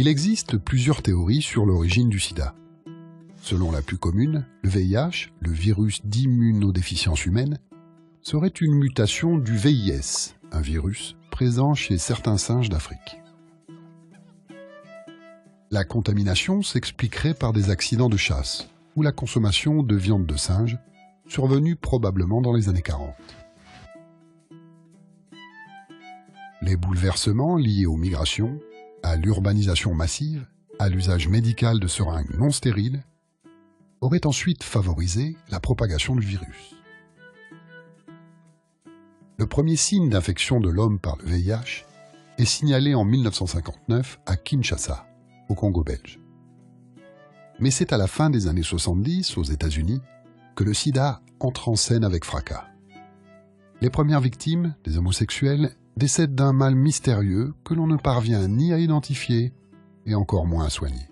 Il existe plusieurs théories sur l'origine du sida. Selon la plus commune, le VIH, le virus d'immunodéficience humaine, serait une mutation du VIS, un virus présent chez certains singes d'Afrique. La contamination s'expliquerait par des accidents de chasse ou la consommation de viande de singe, survenue probablement dans les années 40. Les bouleversements liés aux migrations, à l'urbanisation massive, à l'usage médical de seringues non stériles, auraient ensuite favorisé la propagation du virus. Le premier signe d'infection de l'homme par le VIH est signalé en 1959 à Kinshasa, au Congo belge. Mais c'est à la fin des années 70, aux États-Unis, que le sida entre en scène avec fracas. Les premières victimes, des homosexuels, décèdent d'un mal mystérieux que l'on ne parvient ni à identifier et encore moins à soigner.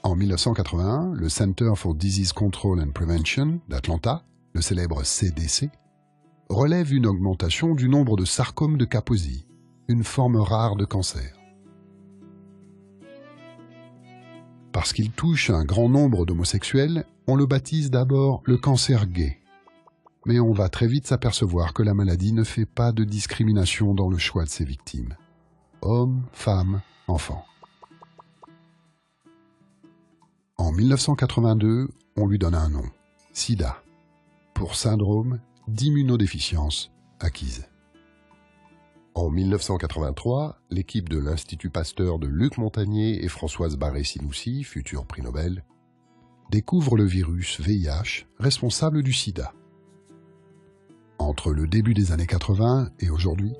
En 1981, le Center for Disease Control and Prevention d'Atlanta, le célèbre CDC, relève une augmentation du nombre de sarcomes de Kaposi, une forme rare de cancer. Parce qu'il touche un grand nombre d'homosexuels, on le baptise d'abord le cancer gay. Mais on va très vite s'apercevoir que la maladie ne fait pas de discrimination dans le choix de ses victimes. Hommes, femmes, enfants. En 1982, on lui donne un nom, SIDA, pour syndrome d'immunodéficience acquise. En 1983, l'équipe de l'Institut Pasteur de Luc Montagnier et Françoise Barré-Sinoussi, futur prix Nobel, découvre le virus VIH responsable du sida. Entre le début des années 80 et aujourd'hui,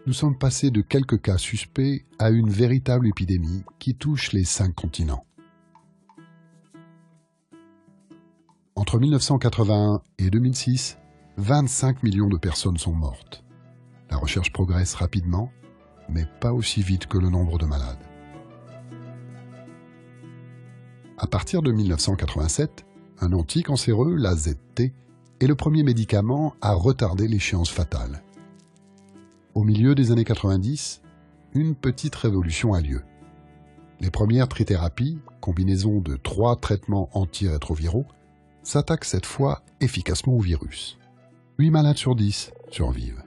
nous sommes passés de quelques cas suspects à une véritable épidémie qui touche les 5 continents. Entre 1981 et 2006, 25 millions de personnes sont mortes. La recherche progresse rapidement, mais pas aussi vite que le nombre de malades. À partir de 1987, un anticancéreux, l'AZT, est le premier médicament à retarder l'échéance fatale. Au milieu des années 90, une petite révolution a lieu. Les premières trithérapies, combinaison de 3 traitements antirétroviraux, s'attaquent cette fois efficacement au virus. 8 malades sur 10 survivent.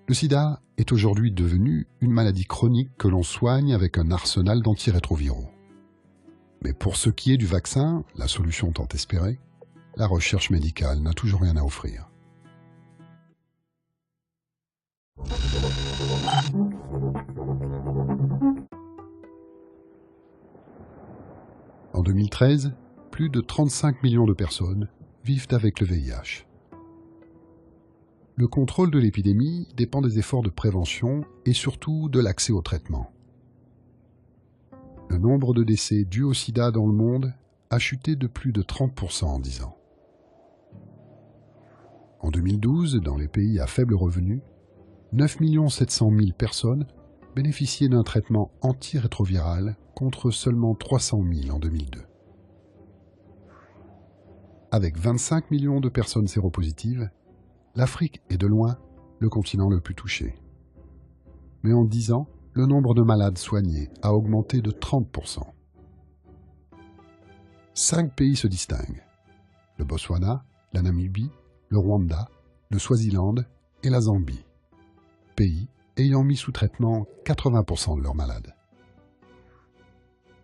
Le sida est aujourd'hui devenu une maladie chronique que l'on soigne avec un arsenal d'antirétroviraux. Mais pour ce qui est du vaccin, la solution tant espérée, la recherche médicale n'a toujours rien à offrir. En 2013, plus de 35 millions de personnes vivent avec le VIH. Le contrôle de l'épidémie dépend des efforts de prévention et surtout de l'accès au traitement. Le nombre de décès dus au sida dans le monde a chuté de plus de 30% en 10 ans. En 2012, dans les pays à faible revenu, 9 700 000 personnes bénéficiaient d'un traitement antirétroviral contre seulement 300 000 en 2002. Avec 25 millions de personnes séropositives, l'Afrique est de loin le continent le plus touché. Mais en 10 ans, le nombre de malades soignés a augmenté de 30%. 5 pays se distinguent: le Botswana, la Namibie, le Rwanda, le Swaziland et la Zambie, pays ayant mis sous traitement 80% de leurs malades.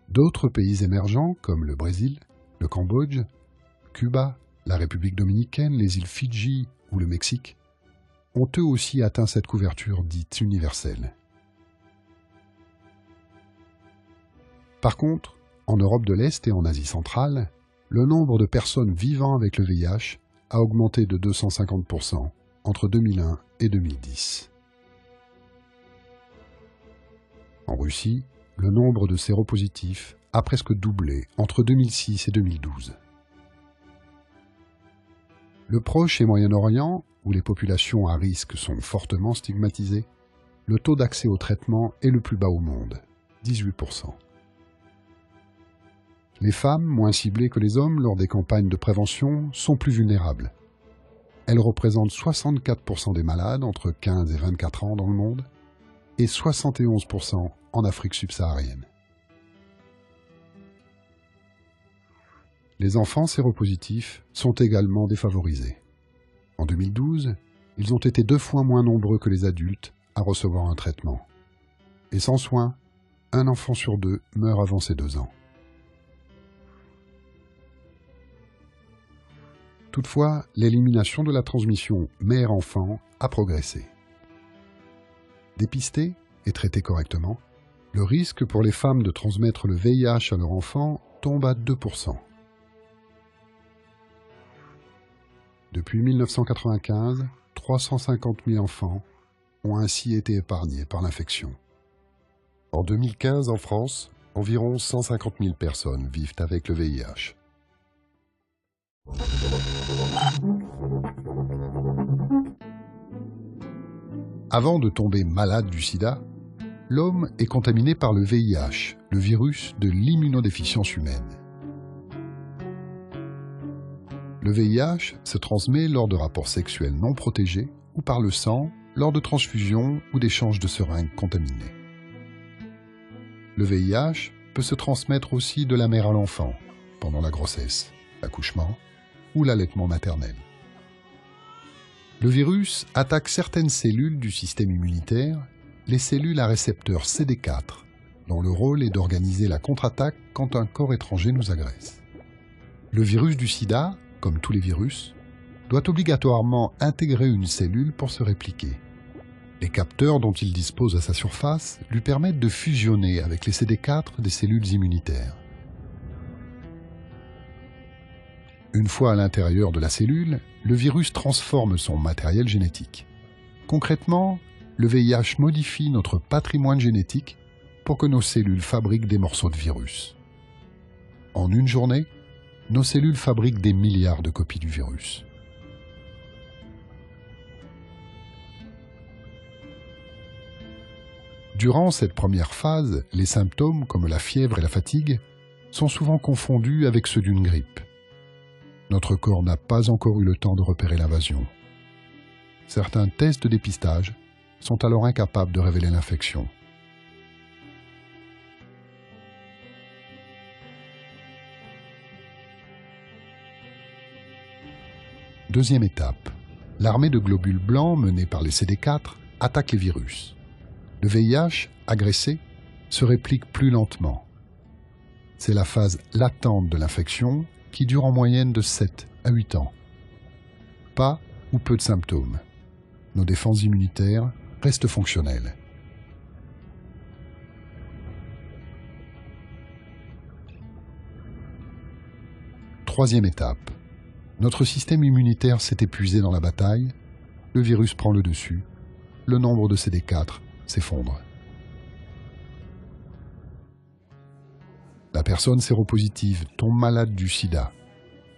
D'autres pays émergents comme le Brésil, le Cambodge, Cuba, la République dominicaine, les îles Fidji ou le Mexique ont eux aussi atteint cette couverture dite universelle. Par contre, en Europe de l'Est et en Asie centrale, le nombre de personnes vivant avec le VIH a augmenté de 250% entre 2001 et 2010. En Russie, le nombre de séropositifs a presque doublé entre 2006 et 2012. Le Proche et Moyen-Orient, où les populations à risque sont fortement stigmatisées, le taux d'accès au traitement est le plus bas au monde, 18%. Les femmes, moins ciblées que les hommes lors des campagnes de prévention, sont plus vulnérables. Elles représentent 64% des malades entre 15 et 24 ans dans le monde et 71% en Afrique subsaharienne. Les enfants séropositifs sont également défavorisés. En 2012, ils ont été 2 fois moins nombreux que les adultes à recevoir un traitement. Et sans soin, un enfant sur 2 meurt avant ses 2 ans. Toutefois, l'élimination de la transmission mère-enfant a progressé. Dépisté et traité correctement, le risque pour les femmes de transmettre le VIH à leur enfant tombe à 2%. Depuis 1995, 350 000 enfants ont ainsi été épargnés par l'infection. En 2015, en France, environ 150 000 personnes vivent avec le VIH. Avant de tomber malade du sida, l'homme est contaminé par le VIH, le virus de l'immunodéficience humaine. Le VIH se transmet lors de rapports sexuels non protégés ou par le sang, lors de transfusions ou d'échanges de seringues contaminées. Le VIH peut se transmettre aussi de la mère à l'enfant, pendant la grossesse, l'accouchement ou l'allaitement maternel. Le virus attaque certaines cellules du système immunitaire, les cellules à récepteur CD4, dont le rôle est d'organiser la contre-attaque quand un corps étranger nous agresse. Le virus du sida, comme tous les virus, doit obligatoirement intégrer une cellule pour se répliquer. Les capteurs dont il dispose à sa surface lui permettent de fusionner avec les CD4 des cellules immunitaires. Une fois à l'intérieur de la cellule, le virus transforme son matériel génétique. Concrètement, le VIH modifie notre patrimoine génétique pour que nos cellules fabriquent des morceaux de virus. En une journée, nos cellules fabriquent des milliards de copies du virus. Durant cette première phase, les symptômes comme la fièvre et la fatigue sont souvent confondus avec ceux d'une grippe. Notre corps n'a pas encore eu le temps de repérer l'invasion. Certains tests de dépistage sont alors incapables de révéler l'infection. Deuxième étape. L'armée de globules blancs menée par les CD4 attaque les virus. Le VIH, agressé, se réplique plus lentement. C'est la phase latente de l'infection qui dure en moyenne de 7 à 8 ans. Pas ou peu de symptômes. Nos défenses immunitaires restent fonctionnelles. Troisième étape. Notre système immunitaire s'est épuisé dans la bataille, le virus prend le dessus, le nombre de CD4 s'effondre. La personne séropositive tombe malade du sida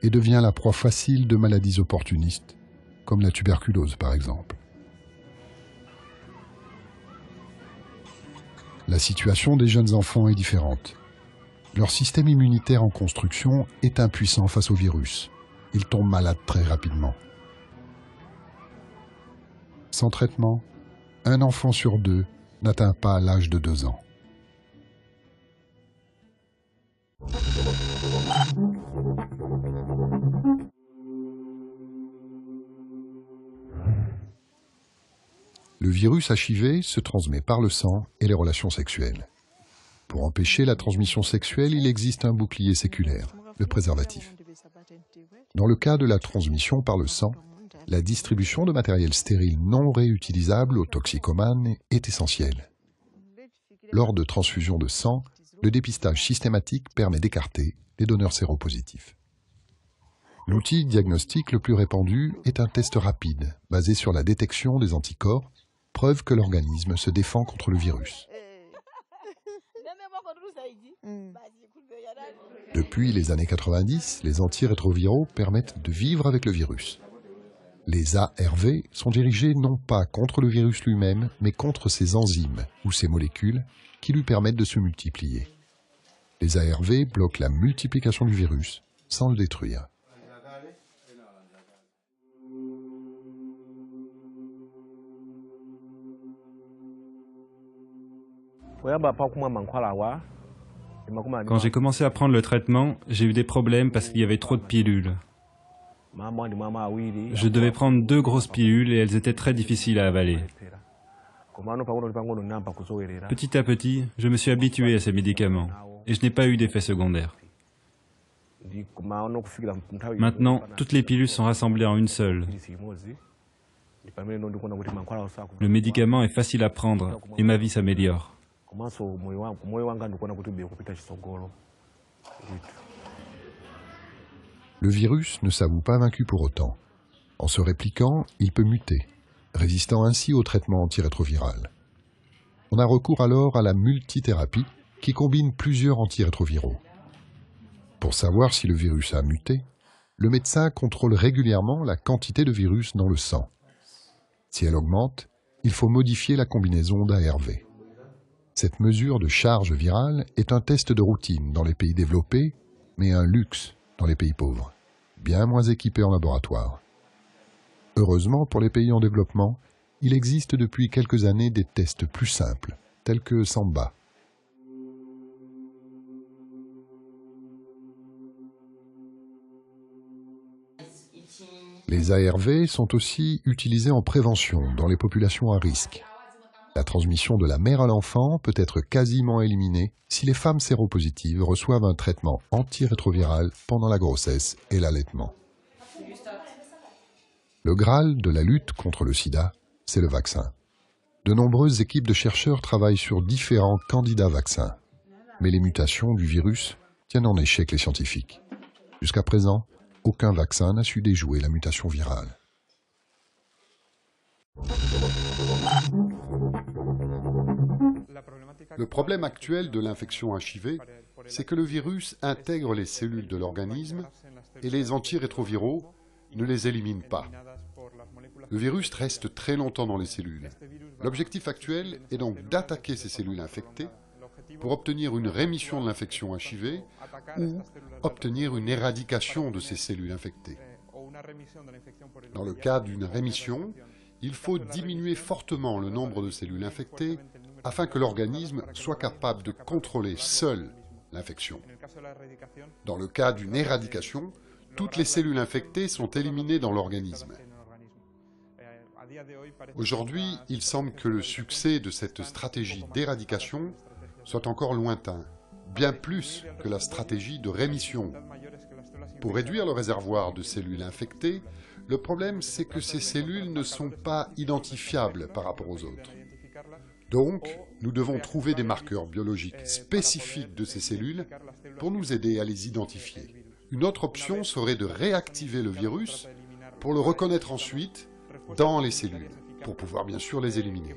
et devient la proie facile de maladies opportunistes, comme la tuberculose par exemple. La situation des jeunes enfants est différente. Leur système immunitaire en construction est impuissant face au virus. Ils tombent malades très rapidement. Sans traitement, un enfant sur 2 n'atteint pas l'âge de 2 ans. Le virus HIV se transmet par le sang et les relations sexuelles. Pour empêcher la transmission sexuelle, il existe un bouclier séculaire, le préservatif. Dans le cas de la transmission par le sang, la distribution de matériel stérile non réutilisable aux toxicomanes est essentielle. Lors de transfusions de sang, le dépistage systématique permet d'écarter les donneurs séropositifs. L'outil diagnostique le plus répandu est un test rapide, basé sur la détection des anticorps, preuve que l'organisme se défend contre le virus. Depuis les années 90, les antirétroviraux permettent de vivre avec le virus. Les ARV sont dirigés non pas contre le virus lui-même, mais contre ses enzymes ou ses molécules qui lui permettent de se multiplier. Les ARV bloquent la multiplication du virus sans le détruire. Quand j'ai commencé à prendre le traitement, j'ai eu des problèmes parce qu'il y avait trop de pilules. Je devais prendre 2 grosses pilules et elles étaient très difficiles à avaler. Petit à petit, je me suis habitué à ces médicaments et je n'ai pas eu d'effet secondaire. Maintenant, toutes les pilules sont rassemblées en une seule. Le médicament est facile à prendre et ma vie s'améliore. Le virus ne s'avoue pas vaincu pour autant. En se répliquant, il peut muter, résistant ainsi au traitement antirétroviral. On a recours alors à la multithérapie qui combine plusieurs antirétroviraux. Pour savoir si le virus a muté, le médecin contrôle régulièrement la quantité de virus dans le sang. Si elle augmente, il faut modifier la combinaison d'ARV. Cette mesure de charge virale est un test de routine dans les pays développés, mais un luxe dans les pays pauvres, bien moins équipés en laboratoire. Heureusement pour les pays en développement, il existe depuis quelques années des tests plus simples, tels que Samba. Les ARV sont aussi utilisés en prévention dans les populations à risque. La transmission de la mère à l'enfant peut être quasiment éliminée si les femmes séropositives reçoivent un traitement antirétroviral pendant la grossesse et l'allaitement. Le Graal de la lutte contre le sida, c'est le vaccin. De nombreuses équipes de chercheurs travaillent sur différents candidats vaccins. Mais les mutations du virus tiennent en échec les scientifiques. Jusqu'à présent, aucun vaccin n'a su déjouer la mutation virale. Le problème actuel de l'infection HIV, c'est que le virus intègre les cellules de l'organisme et les antirétroviraux ne les éliminent pas. Le virus reste très longtemps dans les cellules. L'objectif actuel est donc d'attaquer ces cellules infectées pour obtenir une rémission de l'infection HIV ou obtenir une éradication de ces cellules infectées. Dans le cas d'une rémission, il faut diminuer fortement le nombre de cellules infectées afin que l'organisme soit capable de contrôler seul l'infection. Dans le cas d'une éradication, toutes les cellules infectées sont éliminées dans l'organisme. Aujourd'hui, il semble que le succès de cette stratégie d'éradication soit encore lointain, bien plus que la stratégie de rémission. Pour réduire le réservoir de cellules infectées, le problème c'est que ces cellules ne sont pas identifiables par rapport aux autres. Donc, nous devons trouver des marqueurs biologiques spécifiques de ces cellules pour nous aider à les identifier. Une autre option serait de réactiver le virus pour le reconnaître ensuite dans les cellules, pour pouvoir bien sûr les éliminer.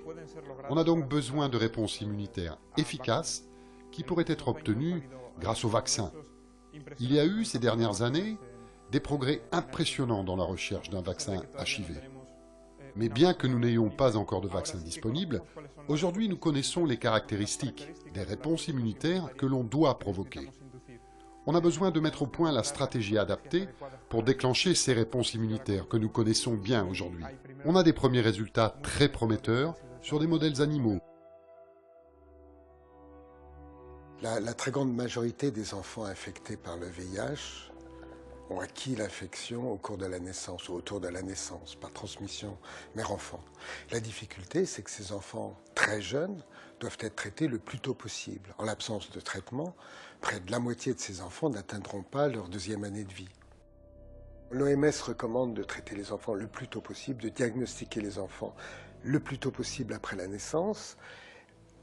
On a donc besoin de réponses immunitaires efficaces qui pourraient être obtenues grâce au vaccin. Il y a eu ces dernières années des progrès impressionnants dans la recherche d'un vaccin HIV. Mais bien que nous n'ayons pas encore de vaccin disponible, aujourd'hui nous connaissons les caractéristiques des réponses immunitaires que l'on doit provoquer. On a besoin de mettre au point la stratégie adaptée pour déclencher ces réponses immunitaires que nous connaissons bien aujourd'hui. On a des premiers résultats très prometteurs sur des modèles animaux. La très grande majorité des enfants infectés par le VIH ont acquis l'infection au cours de la naissance ou autour de la naissance, par transmission mère-enfant. La difficulté, c'est que ces enfants très jeunes doivent être traités le plus tôt possible. En l'absence de traitement, près de la moitié de ces enfants n'atteindront pas leur deuxième année de vie. L'OMS recommande de traiter les enfants le plus tôt possible, de diagnostiquer les enfants le plus tôt possible après la naissance,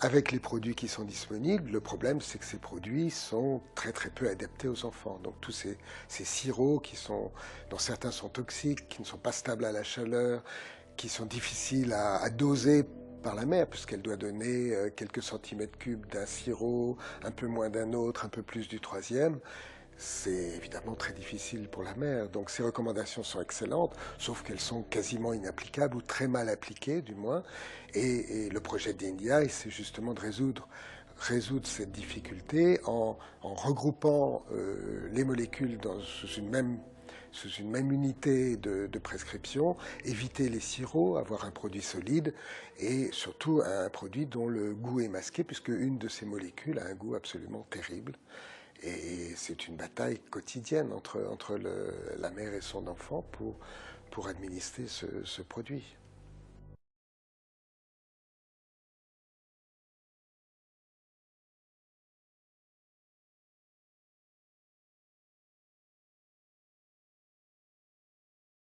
avec les produits qui sont disponibles. Le problème, c'est que ces produits sont très peu adaptés aux enfants. Donc tous ces sirops, dont certains sont toxiques, qui ne sont pas stables à la chaleur, qui sont difficiles à doser par la mère, puisqu'elle doit donner quelques centimètres cubes d'un sirop, un peu moins d'un autre, un peu plus du troisième. C'est évidemment très difficile pour la mère. Donc ces recommandations sont excellentes, sauf qu'elles sont quasiment inapplicables ou très mal appliquées du moins. Et le projet d'India, c'est justement de résoudre cette difficulté en regroupant les molécules sous une même sous une même unité de prescription, éviter les sirops, avoir un produit solide et surtout un produit dont le goût est masqué, puisque une de ces molécules a un goût absolument terrible. Et c'est une bataille quotidienne entre la mère et son enfant pour administrer ce produit.